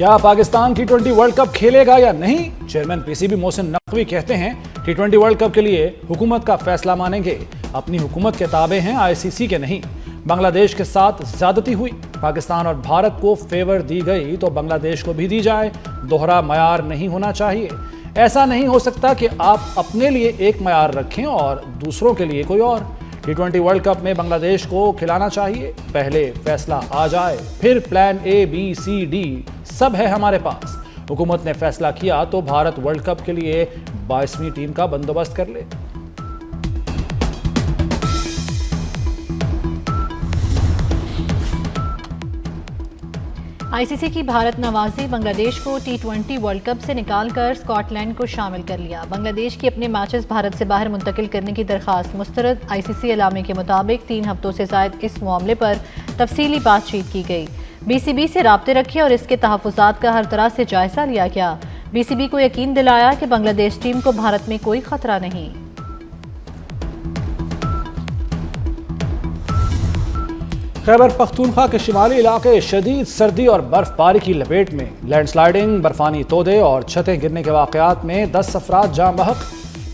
کیا Pakistan T20 world cup کھیلے گا یا نہیں؟ چیئرمین PCB محسن نقوی کہتے ہیں T20 ورلڈ کپ کے لیے حکومت کا فیصلہ مانیں گے، اپنی حکومت کے تابع ہیں ICC کے نہیں۔ بنگلہ دیش کے ساتھ زیادتی ہوئی، پاکستان اور بھارت کو فیور دی گئی تو بنگلہ دیش کو بھی دی جائے، دوہرا معیار نہیں ہونا چاہیے۔ ایسا نہیں ہو سکتا کہ آپ اپنے لیے ایک معیار رکھیں اور دوسروں کے لیے کوئی اور۔ T20 ورلڈ کپ میں بنگلہ دیش کو کھلانا چاہیے، پہلے فیصلہ آ جائے، پھر plan A B C D سب ہے ہمارے پاس۔ حکومت نے فیصلہ کیا تو بھارت ورلڈ کپ کے لیے 22ویں ٹیم کا بندوبست کر لے۔ ICC کی بھارت نوازی، بنگلہ دیش کو T20 ورلڈ کپ سے نکال کر اسکاٹ لینڈ کو شامل کر لیا۔ بنگلہ دیش کی اپنے میچز بھارت سے باہر منتقل کرنے کی درخواست مسترد۔ ICC اعلامیے کے مطابق 3 ہفتوں سے زائد اس معاملے پر تفصیلی بات چیت کی گئی۔ BCB سے رابطے رکھے اور اس کے تحفظات کا ہر طرح سے جائزہ لیا گیا۔ BCB کو یقین دلایا کہ بنگلہ دیش ٹیم کو بھارت میں کوئی خطرہ نہیں۔ خیبر پختونخوا کے شمالی علاقے شدید سردی اور برف باری کی لپیٹ میں، لینڈ سلائیڈنگ، برفانی تودے اور چھتیں گرنے کے واقعات میں 10 افراد جاں بحق۔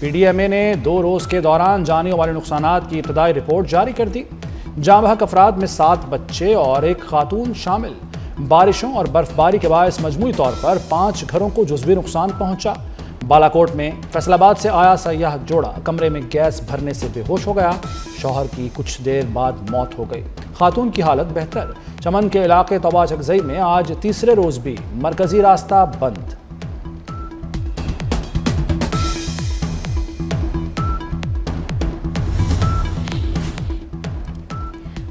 PDMA نے 2 روز کے دوران جانی و مالی نقصانات کی ابتدائی رپورٹ جاری کر دی۔ جاں بحق افراد میں 7 بچے اور 1 خاتون شامل۔ بارشوں اور برف باری کے باعث مجموعی طور پر 5 گھروں کو جزوی نقصان پہنچا۔ بالاکوٹ میں فیصل آباد سے آیا سیاح جوڑا کمرے میں گیس بھرنے سے بے ہوش ہو گیا، شوہر کی کچھ دیر بعد موت ہو گئی، خاتون کی حالت بہتر۔ چمن کے علاقے توبہ چکزئی میں آج تیسرے روز بھی مرکزی راستہ بند۔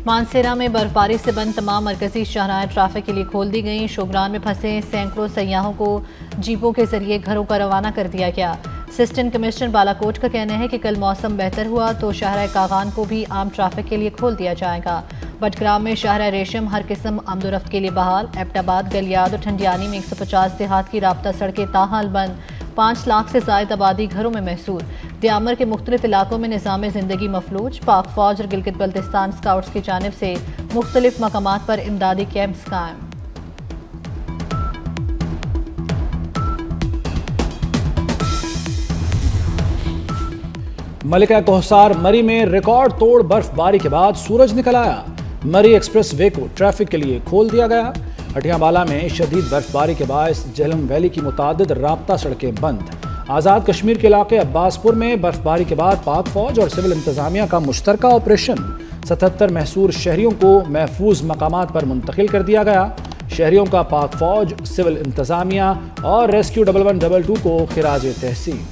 مانسیرا میں برف باری سے بند تمام مرکزی شاہراہیں ٹریفک کے لیے کھول دی گئیں۔ شوگران میں پھنسے سینکڑوں سیاحوں کو جیپوں کے ذریعے گھروں کا روانہ کر دیا گیا۔ اسسٹنٹ کمشنر بالاکوٹ کا کہنا ہے کہ کل موسم بہتر ہوا تو شاہراہ کاغان کو بھی عام ٹریفک کے لیے کھول دیا جائے گا۔ بٹگرام میں شاہراہ ریشم ہر قسم آمد و رفت کے لیے بحال۔ ایبٹ آباد، گلیاد اور ٹھنڈیانی میں 150 دیہات کی رابطہ سڑکیں تاحال بند۔ 5 لاکھ سے زائد آبادی گھروں میں محصور۔ دیامر کے مختلف علاقوں میں نظام زندگی مفلوج۔ پاک فوج اور گلگت بلتستان اسکاؤٹس کی جانب سے مختلف مقامات پر امدادی کیمپس قائم۔ ملکہ کوہسار مری میں ریکارڈ توڑ برف باری کے بعد سورج نکل آیا۔ مری ایکسپریس وے کو ٹریفک کے لیے کھول دیا گیا۔ ہٹیاں بالا میں شدید برف باری کے باعث جہلم ویلی کی متعدد رابطہ سڑکیں بند۔ آزاد کشمیر کے علاقے عباس پور میں برف باری کے بعد پاک فوج اور سول انتظامیہ کا مشترکہ آپریشن، 77 محصور شہریوں کو محفوظ مقامات پر منتقل کر دیا گیا۔ شہریوں کا پاک فوج، سول انتظامیہ اور ریسکیو 1122 کو خراج تحسین۔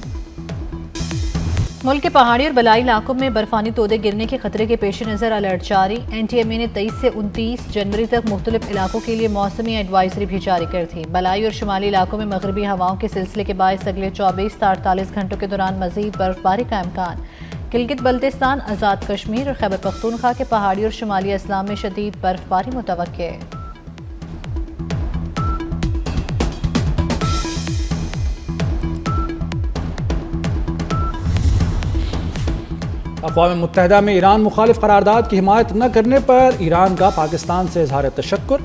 ملک کے پہاڑی اور بلائی علاقوں میں برفانی تودے گرنے کے خطرے کے پیش نظر الرٹ جاری۔ NTMA نے 23 سے 29 جنوری تک مختلف علاقوں کے لیے موسمی ایڈوائزری بھی جاری کر دی۔ بلائی اور شمالی علاقوں میں مغربی ہواؤں کے سلسلے کے باعث اگلے 24 تا 48 گھنٹوں کے دوران مزید برف باری کا امکان۔ گلگت بلتستان، آزاد کشمیر اور خیبر پختونخوا کے پہاڑی اور شمالی اضلاع میں شدید برف باری متوقع۔ اقوام متحدہ میں ایران مخالف قرارداد کی حمایت نہ کرنے پر ایران کا پاکستان سے اظہار تشکر۔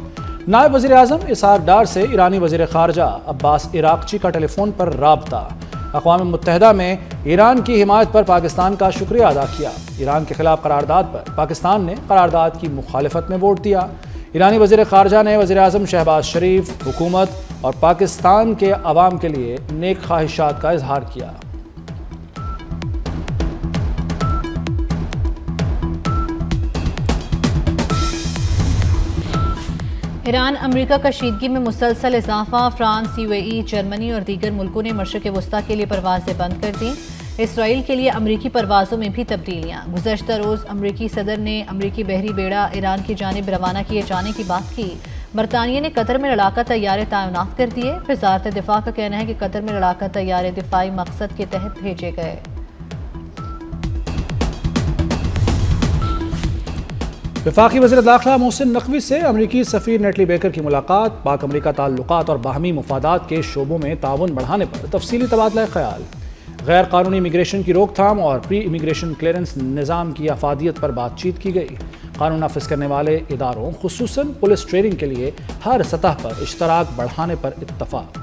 نائب وزیر اعظم اسحاق ڈار سے ایرانی وزیر خارجہ عباس عراقچی کا ٹیلی فون پر رابطہ۔ اقوام متحدہ میں ایران کی حمایت پر پاکستان کا شکریہ ادا کیا۔ ایران کے خلاف قرارداد پر پاکستان نے قرارداد کی مخالفت میں ووٹ دیا۔ ایرانی وزیر خارجہ نے وزیر اعظم شہباز شریف، حکومت اور پاکستان کے عوام کے لیے نیک خواہشات کا اظہار کیا۔ ایران امریکہ کشیدگی میں مسلسل اضافہ، فرانس، UAE، جرمنی اور دیگر ملکوں نے مشرق وسطیٰ کے لیے پروازیں بند کر دیں۔ اسرائیل کے لیے امریکی پروازوں میں بھی تبدیلیاں۔ گزشتہ روز امریکی صدر نے امریکی بحری بیڑا ایران کی جانب روانہ کیے جانے کی بات کی۔ برطانیہ نے قطر میں لڑاکا طیارے تعینات کر دیے۔ وزارت دفاع کا کہنا ہے کہ قطر میں لڑاکا طیارے دفاعی مقصد کے تحت بھیجے گئے۔ وفاقی وزیر داخلہ محسن نقوی سے امریکی سفیر نیٹلی بیکر کی ملاقات، پاک امریکہ تعلقات اور باہمی مفادات کے شعبوں میں تعاون بڑھانے پر تفصیلی تبادلہ خیال۔ غیر قانونی امیگریشن کی روک تھام اور پری امیگریشن کلیئرنس نظام کی افادیت پر بات چیت کی گئی۔ قانون نافذ کرنے والے اداروں خصوصاً پولیس ٹریننگ کے لیے ہر سطح پر اشتراک بڑھانے پر اتفاق۔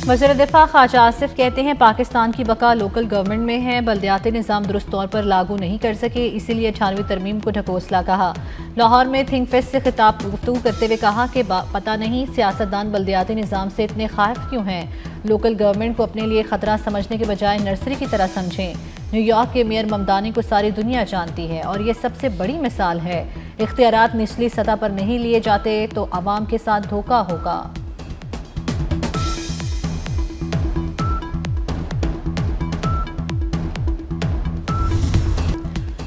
وزیر دفاع خواجہ آصف کہتے ہیں پاکستان کی بقا لوکل گورنمنٹ میں ہے، بلدیاتی نظام درست طور پر لاگو نہیں کر سکے، اسی لیے 98ویں ترمیم کو ڈھکوسلا کہا۔ لاہور میں تھنک فیسٹ سے خطاب گفتگو کرتے ہوئے کہا کہ پتہ نہیں سیاستدان بلدیاتی نظام سے اتنے خائف کیوں ہیں، لوکل گورنمنٹ کو اپنے لیے خطرہ سمجھنے کے بجائے نرسری کی طرح سمجھیں۔ نیو یارک کے میئر ممدانی کو ساری دنیا جانتی ہے اور یہ سب سے بڑی مثال ہے، اختیارات نچلی سطح پر نہیں لیے جاتے تو عوام کے ساتھ دھوکہ ہوگا۔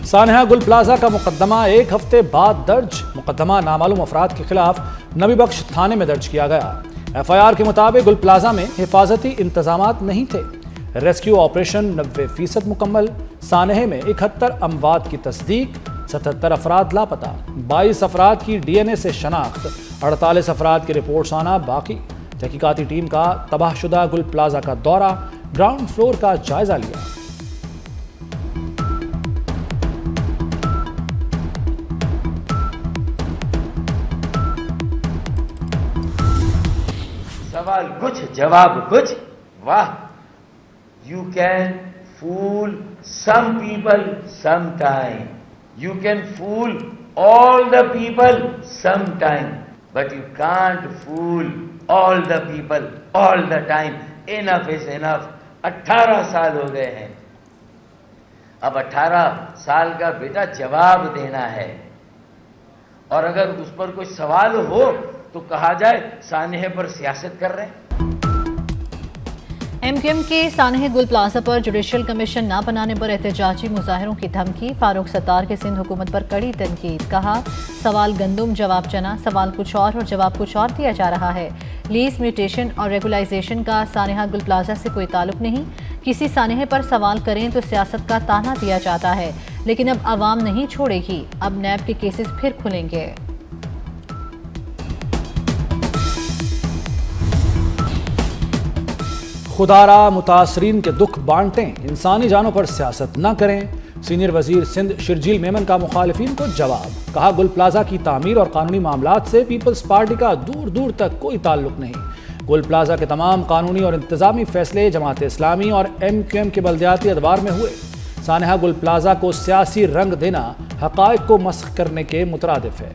سانحہ گل پلازہ کا مقدمہ ایک ہفتے بعد درج۔ مقدمہ نامعلوم افراد کے خلاف نبی بخش تھانے میں درج کیا گیا۔ ایف آئی آر کے مطابق گل پلازہ میں حفاظتی انتظامات نہیں تھے۔ ریسکیو آپریشن 90% مکمل۔ سانحے میں 71 اموات کی تصدیق، 77 افراد لاپتہ، 22 افراد کی ڈی این اے سے شناخت، 48 افراد کی رپورٹس آنا باقی۔ تحقیقاتی ٹیم کا تباہ شدہ گل پلازہ کا دورہ، گراؤنڈ فلور کا جائزہ لیا۔ سوال کچھ جواب کچھ، واہ! You can fool some people sometime. You can fool all the people sometime. But you can't fool all the people all the time. Enough is enough. 18 سال ہو گئے ہیں، اب 18 سال کا بیٹا جواب دینا ہے، اور اگر اس پر کوئی سوال ہو تو کہا جائے سانحے پر سیاست کر رہے ہیں۔ ایم کیو ایم کے سانحہ گل پلازہ پر جوڈیشل کمیشن نہ بنانے پر احتجاجی مظاہروں کی دھمکی۔ فاروق ستار کے سندھ حکومت پر کڑی تنقید، کہا سوال گندم جواب چنا، سوال کچھ اور جواب کچھ اور دیا جا رہا ہے۔ لیز میوٹیشن اور ریگولائزیشن کا سانحہ گل پلازہ سے کوئی تعلق نہیں، کسی سانحے پر سوال کریں تو سیاست کا تانا دیا جاتا ہے، لیکن اب عوام نہیں چھوڑے گی، اب نیب کے کیسز پھر کھلیں گے۔ خدارا متاثرین کے دکھ بانٹیں، انسانی جانوں پر سیاست نہ کریں۔ سینئر وزیر سندھ شرجیل میمن کا مخالفین کو جواب، کہا گل پلازہ کی تعمیر اور قانونی معاملات سے پیپلز پارٹی کا دور دور تک کوئی تعلق نہیں۔ گل پلازہ کے تمام قانونی اور انتظامی فیصلے جماعت اسلامی اور ایم کیو ایم کے بلدیاتی ادوار میں ہوئے۔ سانحہ گل پلازہ کو سیاسی رنگ دینا حقائق کو مسخ کرنے کے مترادف ہے۔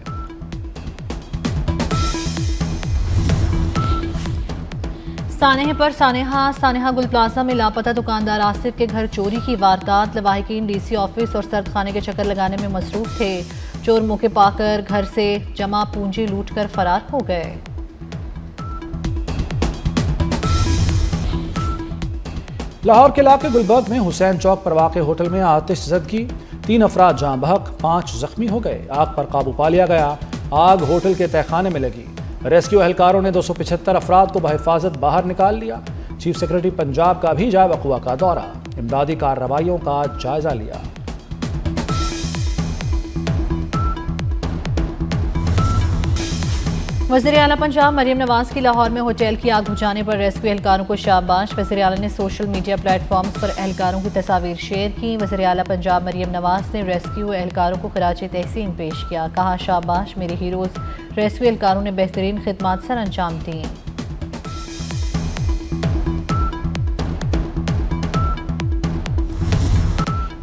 سانحہ پر سانحہ گل پلازہ میں لاپتہ دکاندار آصف کے گھر چوری کی واردات، لواحقین ڈی سی آفس اور سرد خانے کے چکر لگانے میں مصروف تھے۔ چور موقع پا کر گھر سے جمع پونجی لوٹ کر فرار ہو گئے۔ لاہور کے علاقے گلبرگ میں حسین چوک پر واقع ہوٹل میں آتش زدگی، 3 افراد جاں بحق، 5 زخمی ہو گئے۔ آگ پر قابو پا لیا گیا۔ آگ ہوٹل کے تہخانے میں لگی۔ ریسکیو اہلکاروں نے 275 افراد کو بحفاظت باہر نکال لیا۔ چیف سیکرٹری پنجاب کا بھی جائے وقوع کا دورہ، امدادی کارروائیوں کا جائزہ لیا۔ وزیر اعلیٰ پنجاب مریم نواز کی لاہور میں ہوٹل کی آگ بجھانے پر ریسکیو اہلکاروں کو شاباش۔ وزیر اعلیٰ نے سوشل میڈیا پلیٹ فارمز پر اہلکاروں کی تصاویر شیئر کی۔ وزیر اعلیٰ پنجاب مریم نواز نے ریسکیو اہلکاروں کو خراج تحسین پیش کیا، کہا شاباش میرے ہیروز، ریسکیو اہلکاروں نے بہترین خدمات سر انجام دیں۔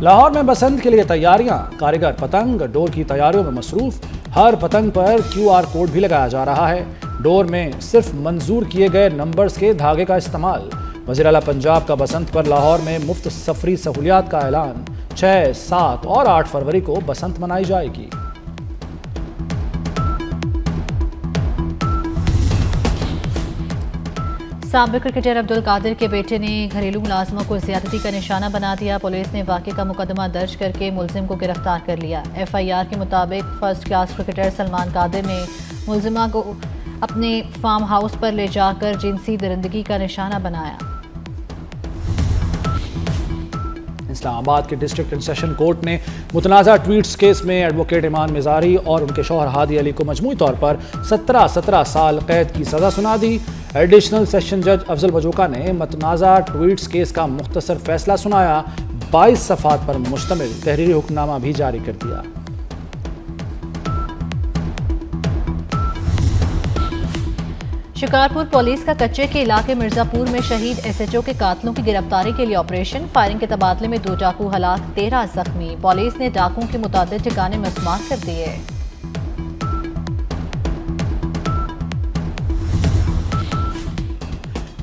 لاہور میں بسنت کے لیے تیاریاں، کاریگر پتنگ ڈور کی تیاریوں میں مصروف۔ ہر پتنگ پر QR کوڈ بھی لگایا جا رہا ہے۔ ڈور میں صرف منظور کیے گئے نمبرز کے دھاگے کا استعمال۔ وزیر اعلیٰ پنجاب کا بسنت پر لاہور میں مفت سفری سہولیات کا اعلان۔ 6، 7 اور 8 فروری کو بسنت منائی جائے گی۔ سابق کرکٹر عبدالقادر کے بیٹے نے گھریلو ملازموں کو زیادتی کا نشانہ بنا دیا۔ پولیس نے واقعے کا مقدمہ درج کر کے ملزم کو گرفتار کر لیا۔ FIR کے مطابق فرسٹ کلاس کرکٹر سلمان قادر نے ملزمہ کو اپنے فارم ہاؤس پر لے جا کر جنسی درندگی کا نشانہ بنایا۔ اسلام آباد کے ڈسٹرکٹ اینڈ سیشن کورٹ نے متنازع ٹویٹس کیس میں ایڈوکیٹ ایمان مزاری اور ان کے شوہر ہادی علی کو مجموعی طور پر 17 سال قید کی سزا سنا دی۔ ایڈیشنل سیشن جج افضل مجوکا نے متنازع ٹویٹس کیس کا مختصر فیصلہ سنایا، 22 صفحات پر مشتمل تحریری حکم نامہ بھی جاری کر دیا۔ شکارپور پولیس کا کچے کے علاقے مرزا پور میں شہید ایس ایچ او کے قاتلوں کی گرفتاری کے لیے آپریشن، فائرنگ کے تبادلے میں 2 ڈاکو ہلاک، 13 زخمی، پولیس نے ڈاکوؤں کے متعدد ٹھکانے مسمار کر دیے۔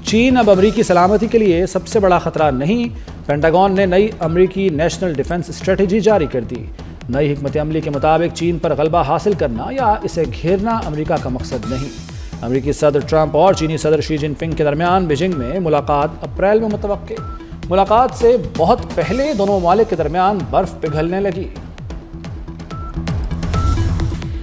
چین اب امریکی سلامتی کے لیے سب سے بڑا خطرہ نہیں، پینٹاگون نے نئی امریکی نیشنل ڈیفنس اسٹریٹجی جاری کر دی۔ نئی حکمت عملی کے مطابق چین پر غلبہ حاصل کرنا یا اسے گھیرنا امریکہ کا مقصد نہیں۔ امریکی صدر ٹرمپ اور چینی صدر شی جن پنگ کے درمیان بیجنگ میں ملاقات اپریل میں متوقع۔ ملاقات سے بہت پہلے دونوں ممالک کے درمیان برف پگھلنے لگی۔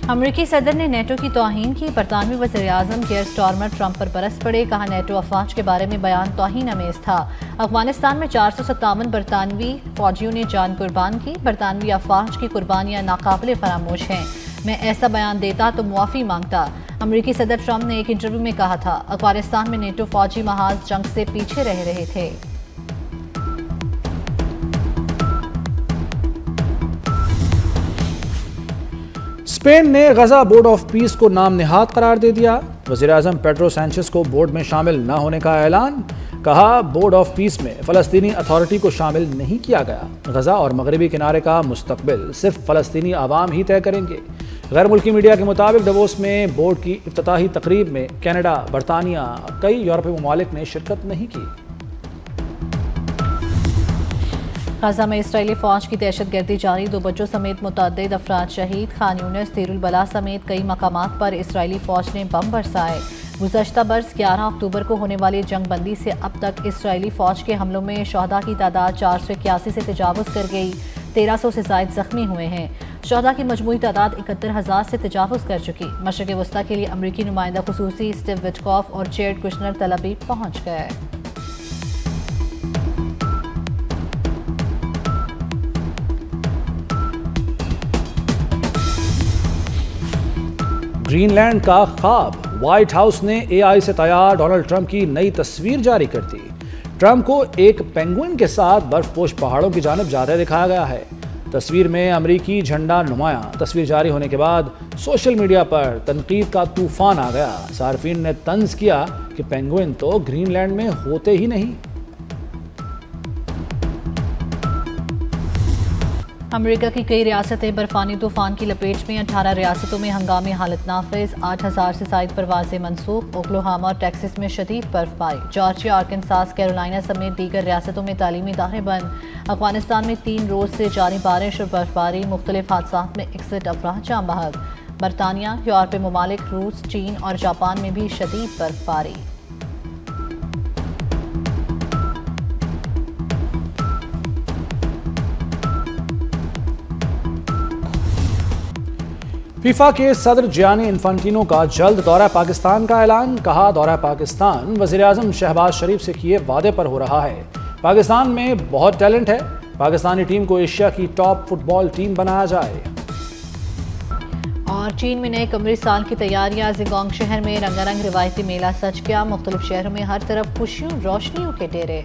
امریکی صدر نے نیٹو کی توہین کی، برطانوی وزیر اعظم کیئر سٹارمر ٹرمپ پر برس پڑے، کہا نیٹو افواج کے بارے میں بیان توہین آمیز تھا۔ افغانستان میں 457 برطانوی فوجیوں نے جان قربان کی، برطانوی افواج کی قربانیاں ناقابل فراموش ہیں، میں ایسا بیان دیتا تو معافی مانگتا۔ امریکی صدر ٹرمپ نے ایک انٹرویو میں کہا تھا، افغانستان میں نیٹو فوجی محاذ جنگ سے پیچھے رہ رہے تھے۔ اسپین نے غزہ بورڈ آف پیس کو نام نہاد قرار دے دیا، وزیر اعظم پیڈرو سینچز کو بورڈ میں شامل نہ ہونے کا اعلان، کہا بورڈ آف پیس میں فلسطینی اتھارٹی کو شامل نہیں کیا گیا، غزہ اور مغربی کنارے کا مستقبل صرف فلسطینی عوام ہی طے کریں گے۔ غیر ملکی میڈیا کے مطابق ڈیووس میں بورڈ کی افتتاحی تقریب میں کینیڈا، برطانیہ، کئی یورپی ممالک نے شرکت نہیں کی۔ غزہ میں اسرائیلی فوج کی دہشت گردی جاری، 2 بچوں سمیت متعدد افراد شہید، خان یونس، دیر البلا سمیت کئی مقامات پر اسرائیلی فوج نے بم برسائے۔ گزشتہ برس 11 اکتوبر کو ہونے والی جنگ بندی سے اب تک اسرائیلی فوج کے حملوں میں شہداء کی تعداد 481 سے تجاوز کر گئی، 1300 سے زائد زخمی ہوئے ہیں۔ شہداء کی مجموعی تعداد 71,000 سے تجاوز کر چکی۔ مشرق وسطیٰ کے لیے امریکی نمائندہ خصوصی اسٹیو وٹکوف اور جیرڈ کشنر تل ابیب پہنچ گئے۔ گرین لینڈ کا خواب، وائٹ ہاؤس نے اے آئی سے تیار ڈونلڈ ٹرمپ کی نئی تصویر جاری کر دی۔ ٹرمپ کو ایک پینگوئن کے ساتھ برف پوش پہاڑوں کی جانب جاتے دکھایا گیا ہے۔ تصویر میں امریکی جھنڈا نمایاں۔ تصویر جاری ہونے کے بعد سوشل میڈیا پر تنقید کا طوفان آ گیا۔ صارفین نے طنز کیا کہ پینگوئن تو گرین لینڈ میں ہوتے ہی نہیں۔ امریکہ کی کئی ریاستیں برفانی طوفان کی لپیٹ میں، 18 ریاستوں میں ہنگامی حالت نافذ، 8,000 سے زائد پروازیں منسوخ، اوکلاہوما اور ٹیکساس میں شدید برف باری، جارجیا، آرکنساس، کیرولائنا سمیت دیگر ریاستوں میں تعلیمی ادارے بند۔ افغانستان میں 3 روز سے جاری بارش اور برفباری، مختلف حادثات میں 61 افراد جاں بحق۔ برطانیہ، یورپی ممالک، روس، چین اور جاپان میں بھی شدید برفباری۔ فیفا کے صدر جیانی انفانٹینو کا جلد دورہ پاکستان کا اعلان، کہا دورہ پاکستان وزیر اعظم شہباز شریف سے کیے وعدے پر ہو رہا ہے۔ پاکستان میں بہت ٹیلنٹ ہے، پاکستانی ٹیم کو ایشیا کی ٹاپ فٹ بال ٹیم بنایا جائے۔ اور چین میں نئے قمری سال کی تیاریاں، زنگونگ شہر میں رنگا رنگ روایتی میلہ سج گیا، مختلف شہروں میں ہر طرف خوشیوں روشنیوں کے ڈیرے۔